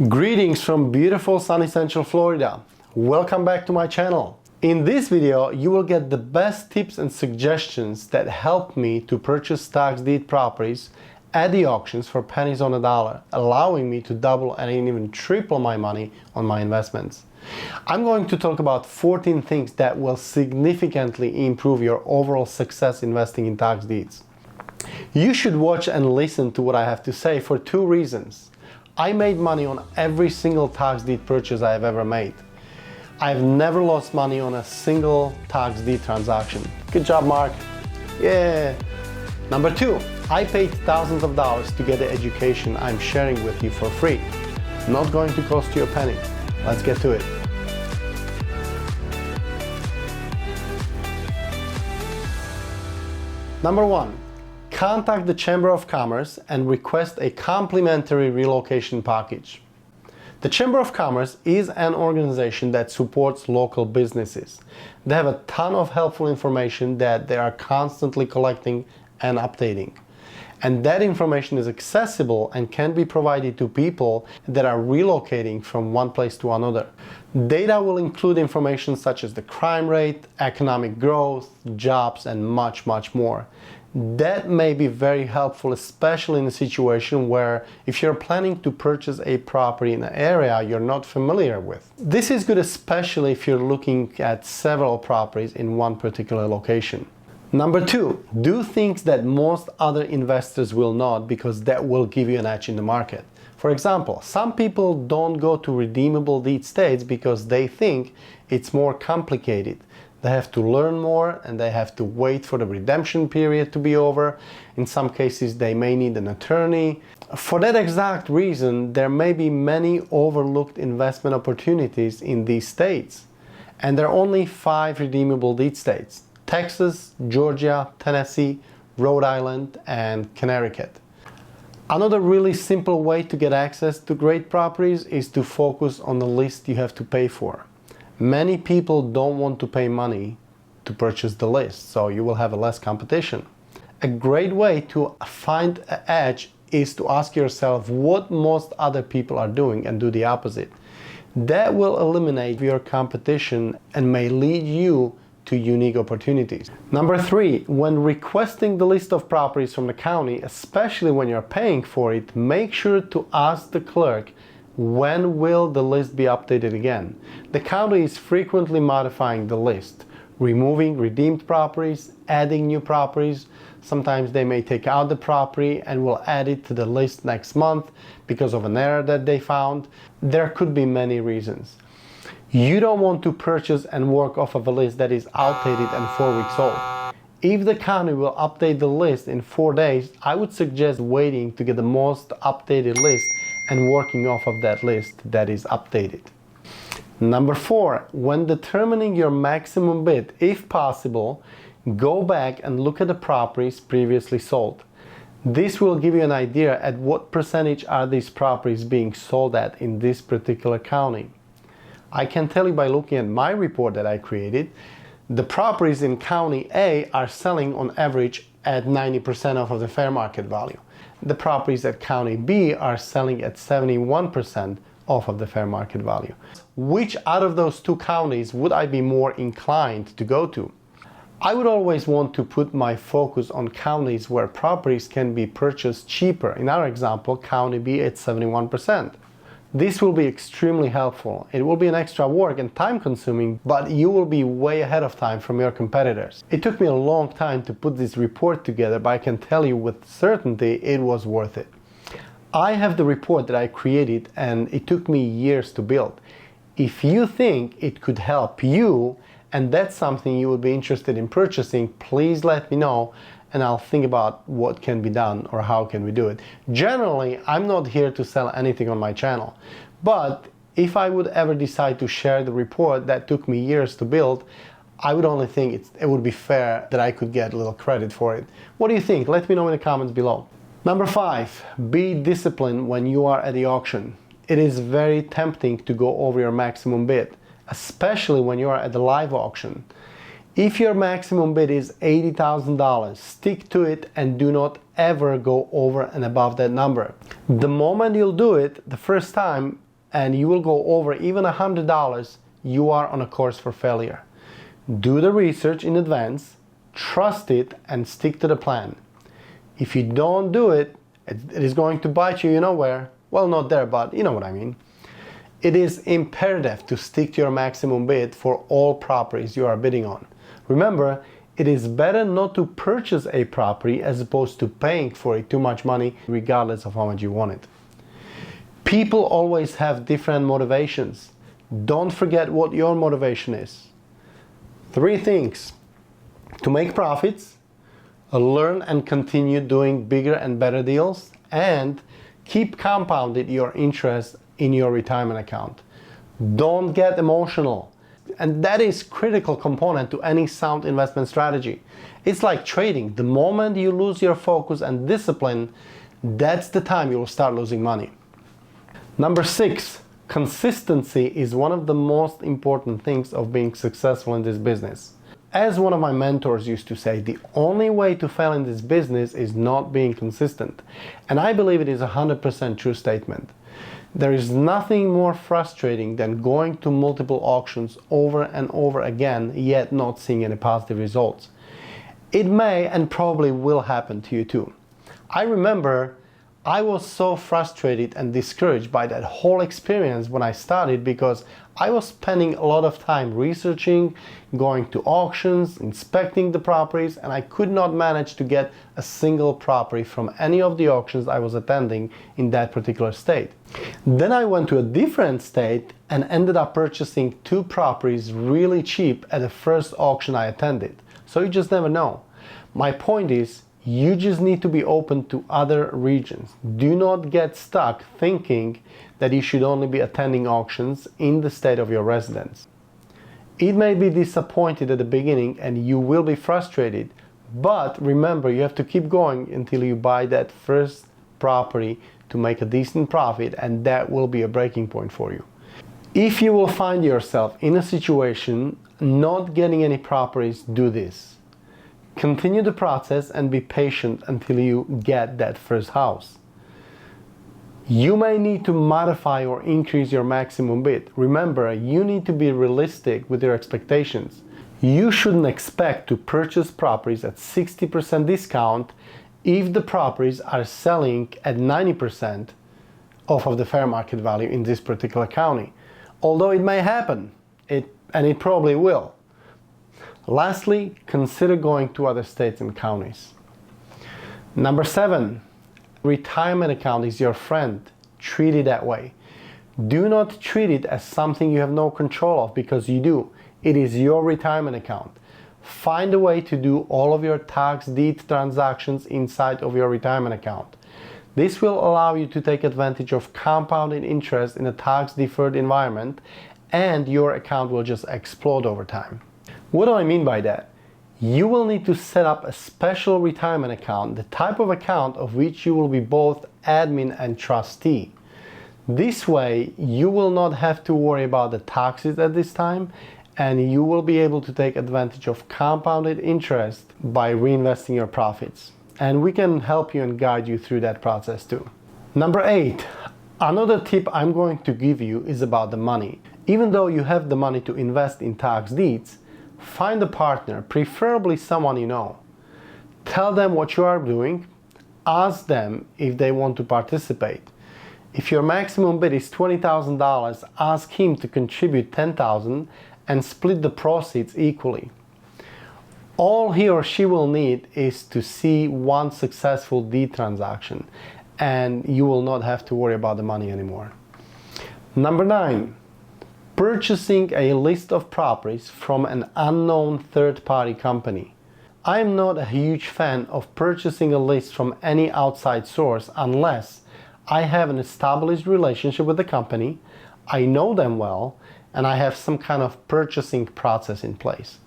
Greetings from beautiful sunny Central Florida. Welcome back to my channel. In this video, you will get the best tips and suggestions that help me to purchase tax deed properties at the auctions for pennies on the dollar, allowing me to double and even triple my money on my investments. I'm going to talk about 14 things that will significantly improve your overall success investing in tax deeds. You should watch and listen to what I have to say for two reasons. I made money on every single tax deed purchase I have ever made. I've never lost money on a single tax deed transaction. Good job, Mark. Yeah. Number two, I paid thousands of dollars to get the education I'm sharing with you for free. Not going to cost you a penny. Let's get to it. Number one, contact the Chamber of Commerce and request a complimentary relocation package. The Chamber of Commerce is an organization that supports local businesses. They have a ton of helpful information that they are constantly collecting and updating. And that information is accessible and can be provided to people that are relocating from one place to another. Data will include information such as the crime rate, economic growth, jobs, and much, much more. That may be very helpful, especially in a situation where if you're planning to purchase a property in an area you're not familiar with. This is good especially if you're looking at several properties in one particular location. Number two, do things that most other investors will not, because that will give you an edge in the market. For example, some people don't go to redeemable deed states because they think it's more complicated. They have to learn more and they have to wait for the redemption period to be over. In some cases, they may need an attorney. For that exact reason, there may be many overlooked investment opportunities in these states. And there are only 5 redeemable deed states: Texas, Georgia, Tennessee, Rhode Island, and Connecticut. Another really simple way to get access to great properties is to focus on the list you have to pay for. Many people don't want to pay money to purchase the list, so you will have less competition. A great way to find an edge is to ask yourself what most other people are doing and do the opposite. That will eliminate your competition and may lead you to unique opportunities. Number 3, when requesting the list of properties from the county, especially when you're paying for it, make sure to ask the clerk, when will the list be updated again? The county is frequently modifying the list, removing redeemed properties, adding new properties. Sometimes they may take out the property and will add it to the list next month because of an error that they found. There could be many reasons. You don't want to purchase and work off of a list that is outdated and 4 weeks old. If the county will update the list in 4 days, I would suggest waiting to get the most updated list and working off of that list that is updated. Number 4, when determining your maximum bid, if possible, go back and look at the properties previously sold. This will give you an idea at what percentage are these properties being sold at in this particular county. I can tell you by looking at my report that I created, the properties in County A are selling on average at 90% off of the fair market value. The properties at County B are selling at 71% off of the fair market value. Which out of those two counties would I be more inclined to go to? I would always want to put my focus on counties where properties can be purchased cheaper. In our example, County B at 71%. This will be extremely helpful. It will be an extra work and time consuming, but you will be way ahead of time from your competitors. It took me a long time to put this report together, but I can tell you with certainty it was worth it. I have the report that I created and it took me years to build. If you think it could help you and that's something you would be interested in purchasing, please let me know and I'll think about what can be done or how can we do it. Generally, I'm not here to sell anything on my channel, but if I would ever decide to share the report that took me years to build, I would only think it would be fair that I could get a little credit for it. What do you think? Let me know in the comments below. Number 5, be disciplined when you are at the auction. It is very tempting to go over your maximum bid, especially when you are at the live auction. If your maximum bid is $80,000, stick to it and do not ever go over and above that number. The moment you'll do it the first time and you will go over even $100, you are on a course for failure. Do the research in advance, trust it, and stick to the plan. If you don't do it, it is going to bite you, you know where. Well, not there, but you know what I mean. It is imperative to stick to your maximum bid for all properties you are bidding on. Remember, it is better not to purchase a property as opposed to paying for it too much money regardless of how much you want it. People always have different motivations. Don't forget what your motivation is. 3 things: to make profits, learn and continue doing bigger and better deals, and keep compounding your interest in your retirement account. Don't get emotional. And that is critical component to any sound investment strategy. It's like trading. The moment you lose your focus and discipline, that's the time you will start losing money. Number 6, consistency is one of the most important things of being successful in this business. As one of my mentors used to say, the only way to fail in this business is not being consistent. And I believe it is a 100% true statement. There is nothing more frustrating than going to multiple auctions over and over again, yet not seeing any positive results. It may and probably will happen to you too. I remember I was so frustrated and discouraged by that whole experience when I started because I was spending a lot of time researching, going to auctions, inspecting the properties, and I could not manage to get a single property from any of the auctions I was attending in that particular state. Then I went to a different state and ended up purchasing 2 properties really cheap at the first auction I attended. So you just never know. My point is, you just need to be open to other regions. Do not get stuck thinking that you should only be attending auctions in the state of your residence. It may be disappointed at the beginning and you will be frustrated, but remember, you have to keep going until you buy that first property to make a decent profit, and that will be a breaking point for you. If you will find yourself in a situation not getting any properties, do this. Continue the process and be patient until you get that first house. You may need to modify or increase your maximum bid. Remember, you need to be realistic with your expectations. You shouldn't expect to purchase properties at 60% discount if the properties are selling at 90% off of the fair market value in this particular county. Although it may happen, and it probably will. Lastly, consider going to other states and counties. Number 7, retirement account is your friend. Treat it that way. Do not treat it as something you have no control of, because you do. It is your retirement account. Find a way to do all of your tax deed transactions inside of your retirement account. This will allow you to take advantage of compounding interest in a tax-deferred environment, and your account will just explode over time. What do I mean by that? You will need to set up a special retirement account, the type of account of which you will be both admin and trustee. This way, you will not have to worry about the taxes at this time, and you will be able to take advantage of compounded interest by reinvesting your profits. And we can help you and guide you through that process too. Number 8, another tip I'm going to give you is about the money. Even though you have the money to invest in tax deeds, find a partner, preferably someone you know. Tell them what you are doing. Ask them if they want to participate. If your maximum bid is $20,000, ask him to contribute $10,000 and split the proceeds equally. All he or she will need is to see one successful deed transaction, and you will not have to worry about the money anymore. Number 9. Purchasing a list of properties from an unknown third-party company. I am not a huge fan of purchasing a list from any outside source unless I have an established relationship with the company, I know them well, and I have some kind of purchasing process in place.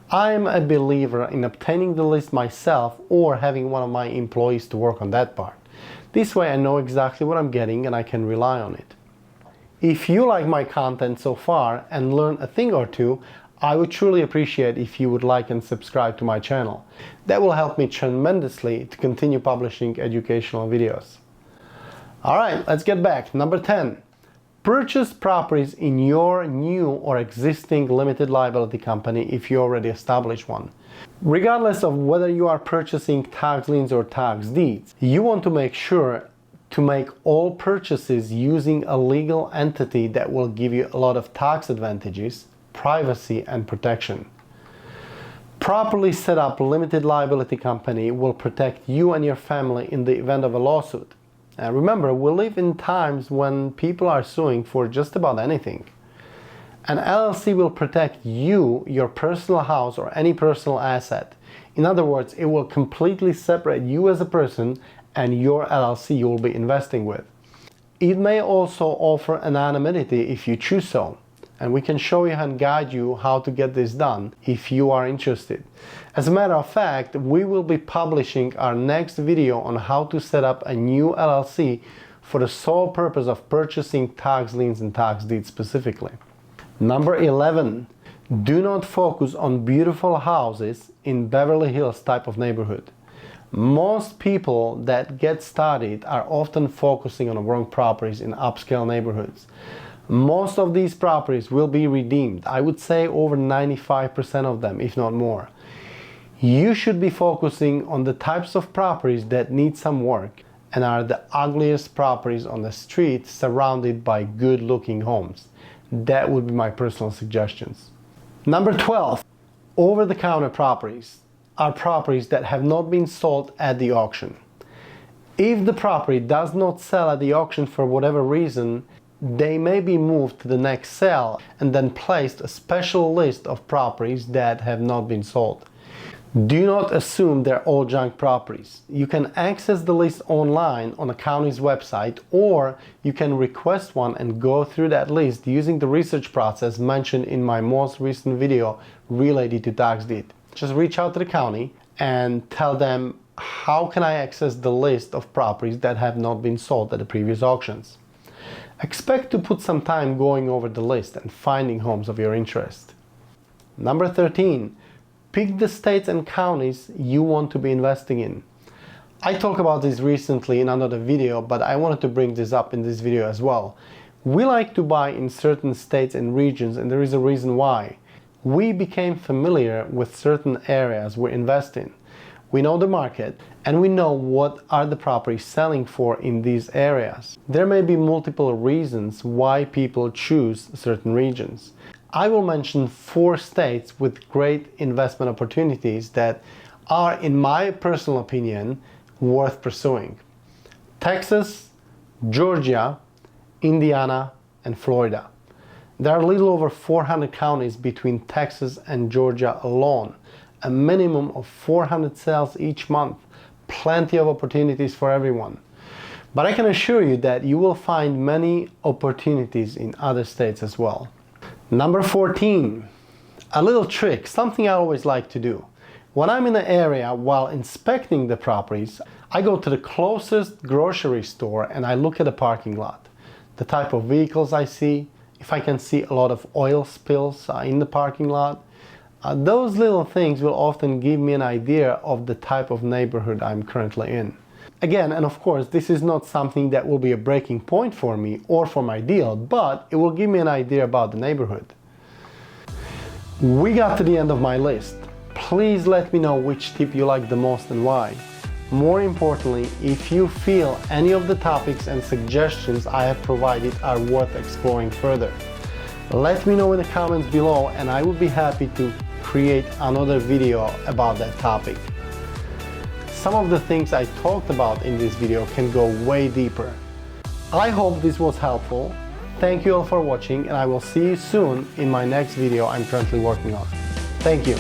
I am a believer in obtaining the list myself or having one of my employees to work on that part. This way I know exactly what I'm getting and I can rely on it. If you like my content so far and learn a thing or two, I would truly appreciate if you would like and subscribe to my channel. That will help me tremendously to continue publishing educational videos. Alright, let's get back. Number 10. Purchase properties in your new or existing limited liability company if you already established one. Regardless of whether you are purchasing tax liens or tax deeds, you want to make sure to make all purchases using a legal entity that will give you a lot of tax advantages, privacy, and protection. Properly set up limited liability company will protect you and your family in the event of a lawsuit. And remember, we live in times when people are suing for just about anything. An LLC will protect you, your personal house, or any personal asset. In other words, it will completely separate you as a person and your LLC you will be investing with. It may also offer anonymity if you choose so. And we can show you and guide you how to get this done if you are interested. As a matter of fact, we will be publishing our next video on how to set up a new LLC for the sole purpose of purchasing tax liens and tax deeds specifically. Number 11. Do not focus on beautiful houses in Beverly Hills type of neighborhood. Most people that get started are often focusing on the wrong properties in upscale neighborhoods. Most of these properties will be redeemed. I would say over 95% of them, if not more. You should be focusing on the types of properties that need some work and are the ugliest properties on the street surrounded by good-looking homes. That would be my personal suggestions. Number 12. Over-the-counter properties are properties that have not been sold at the auction. If the property does not sell at the auction for whatever reason, they may be moved to the next sale and then placed a special list of properties that have not been sold. Do not assume they're all junk properties. You can access the list online on the county's website, or you can request one and go through that list using the research process mentioned in my most recent video related to tax deed. Just reach out to the county and tell them, how can I access the list of properties that have not been sold at the previous auctions? Expect to put some time going over the list and finding homes of your interest. Number 13. Pick the states and counties you want to be investing in. I talked about this recently in another video, but I wanted to bring this up in this video as well. We like to buy in certain states and regions, and there is a reason why. We became familiar with certain areas we invest in. We know the market and we know what are the properties selling for in these areas. There may be multiple reasons why people choose certain regions. I will mention 4 states with great investment opportunities that are, in my personal opinion, worth pursuing. Texas, Georgia, Indiana, and Florida. There are a little over 400 counties between Texas and Georgia alone. A minimum of 400 sales each month. Plenty of opportunities for everyone. But I can assure you that you will find many opportunities in other states as well. Number 14. A little trick, something I always like to do. When I'm in the area while inspecting the properties, I go to the closest grocery store and I look at the parking lot. The type of vehicles I see, if I can see a lot of oil spills in the parking lot. Those little things will often give me an idea of the type of neighborhood I'm currently in. Again, and of course, this is not something that will be a breaking point for me or for my deal, but it will give me an idea about the neighborhood. We got to the end of my list. Please let me know which tip you like the most and why. More importantly, if you feel any of the topics and suggestions I have provided are worth exploring further. Let me know in the comments below and I would be happy to create another video about that topic. Some of the things I talked about in this video can go way deeper. I hope this was helpful. Thank you all for watching and I will see you soon in my next video I'm currently working on. Thank you.